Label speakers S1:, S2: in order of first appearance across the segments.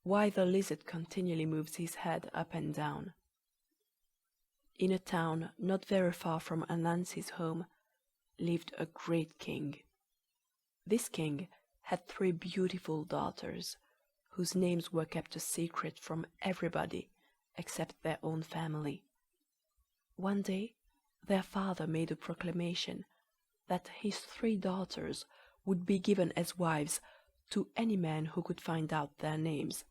S1: why the Lizard continually moves his head up and down. In a town not very far from Anansi's home lived a great king. This king had 3 beautiful daughters, whose names were kept a secret from everybody except their own family. One day their father made a proclamation that his 3 daughters would be given as wives to any man who could find out their names.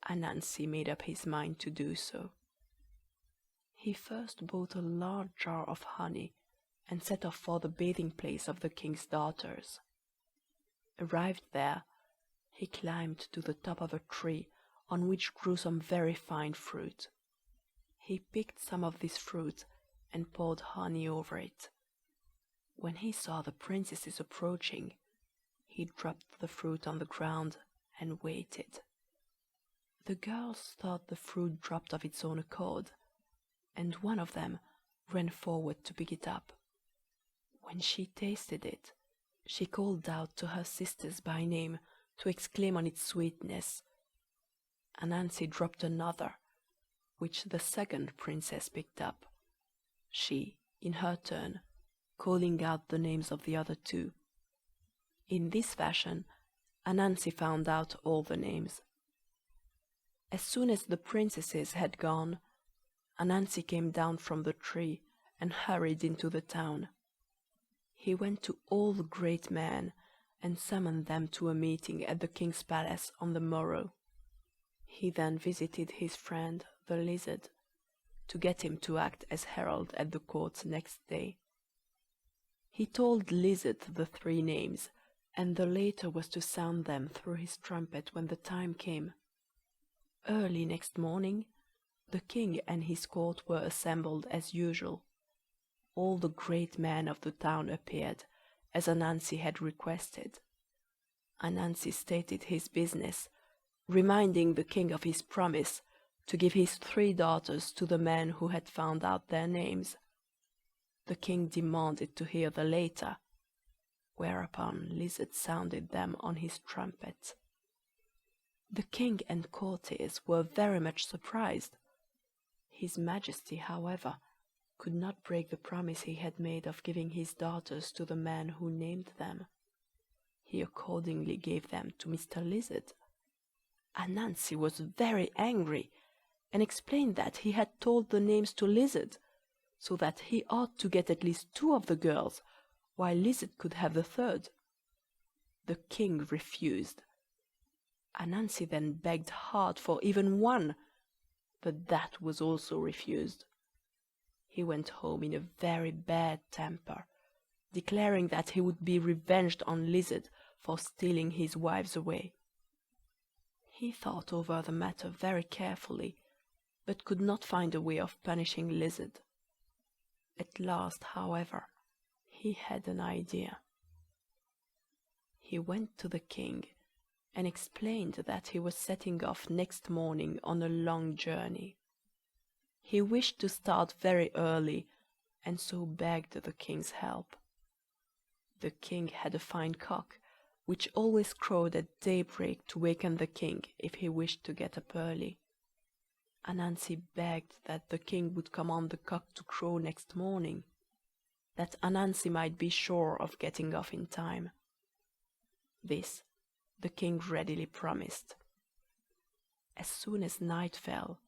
S1: Anansi made up his mind to do so. He first bought a large jar of honey and set off for the bathing place of the king's daughters. Arrived there, he climbed to the top of a tree on which grew some very fine fruit. He picked some of this fruit and poured honey over it. When he saw the princesses approaching, he dropped the fruit on the ground and waited. The girls thought the fruit dropped of its own accord, and one of them ran forward to pick it up. When she tasted it, she called out to her sisters by name to exclaim on its sweetness. Anansi dropped another, which the second princess picked up, she, in her turn, calling out the names of the other 2. In this fashion Anansi found out all the names. As soon as the princesses had gone, Anansi came down from the tree and hurried into the town. He went to all the great men and summoned them to a meeting at the king's palace on the morrow. He then visited his friend the Lizard, to get him to act as herald at the court next day. He told Lizard the 3 names, and the latter was to sound them through his trumpet when the time came. Early next morning the king and his court were assembled as usual. All the great men of the town appeared, as Anansi had requested. Anansi stated his business, reminding the king of his promise to give his 3 daughters to the man who had found out their names. The king demanded to hear the latter, whereupon Lizard sounded them on his trumpet. The king and courtiers were very much surprised. His Majesty, however, could not break the promise he had made of giving his daughters to the man who named them. He accordingly gave them to Mr. Lizard. Anansi was very angry, and explained that he had told the names to Lizard, so that he ought to get at least 2 of the girls, while Lizard could have the 3rd. The king refused. Anansi then begged hard for even 1, but that was also refused. He went home in a very bad temper, declaring that he would be revenged on Lizard for stealing his wives away. He thought over the matter very carefully, but could not find a way of punishing Lizard. At last, however, he had an idea. He went to the king and explained that he was setting off next morning on a long journey. He wished to start very early, and so begged the king's help. The king had a fine cock, which always crowed at daybreak to waken the king if he wished to get up early. Anansi begged that the king would command the cock to crow next morning, that Anansi might be sure of getting off in time. This the king readily promised. As soon as night fell,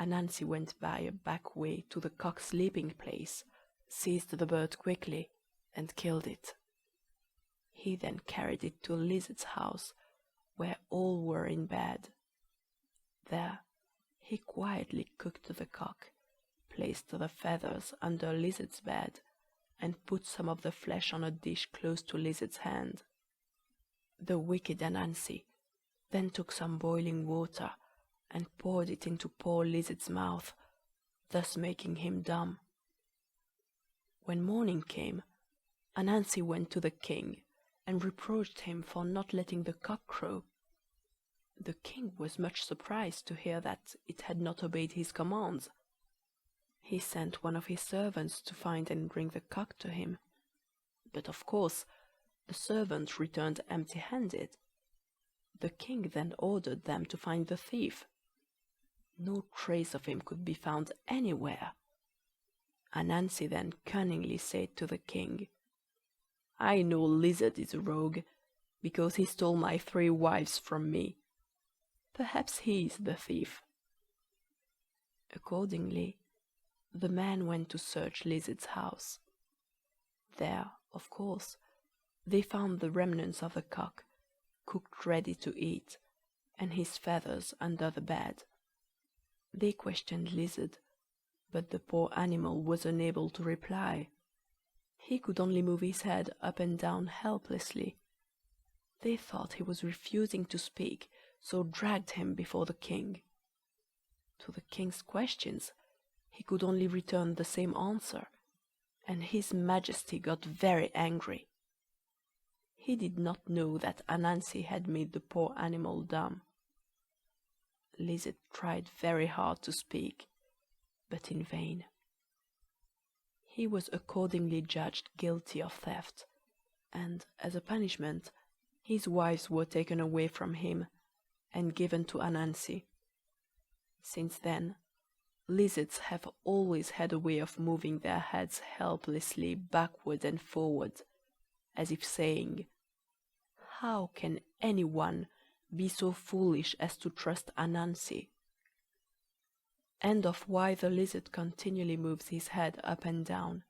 S1: Anansi went by a back way to the cock's sleeping place, seized the bird quickly, and killed it. He then carried it to Lizard's house, where all were in bed. There he quietly cooked the cock, placed the feathers under Lizard's bed, and put some of the flesh on a dish close to Lizard's hand. The wicked Anansi then took some boiling water and poured it into poor Lizard's mouth, thus making him dumb. When morning came, Anansi went to the king and reproached him for not letting the cock crow. The king was much surprised to hear that it had not obeyed his commands. He sent one of his servants to find and bring the cock to him, but of course the servant returned empty-handed. The king then ordered them to find the thief. No trace of him could be found anywhere. Anansi then cunningly said to the king, "I know Lizard is a rogue, because he stole my 3 wives from me. Perhaps he is the thief." Accordingly, the man went to search Lizard's house. There, of course, they found the remnants of the cock, cooked ready to eat, and his feathers under the bed. They questioned Lizard, but the poor animal was unable to reply. He could only move his head up and down helplessly. They thought he was refusing to speak, so dragged him before the king. To the king's questions he could only return the same answer, and his majesty got very angry. He did not know that Anansi had made the poor animal dumb. Lizard tried very hard to speak, but in vain. He was accordingly judged guilty of theft, and, as a punishment, his wives were taken away from him and given to Anansi. Since then, lizards have always had a way of moving their heads helplessly backward and forward, as if saying, "How can anyone be so foolish as to trust Anansi?" And of why the lizard continually moves his head up and down.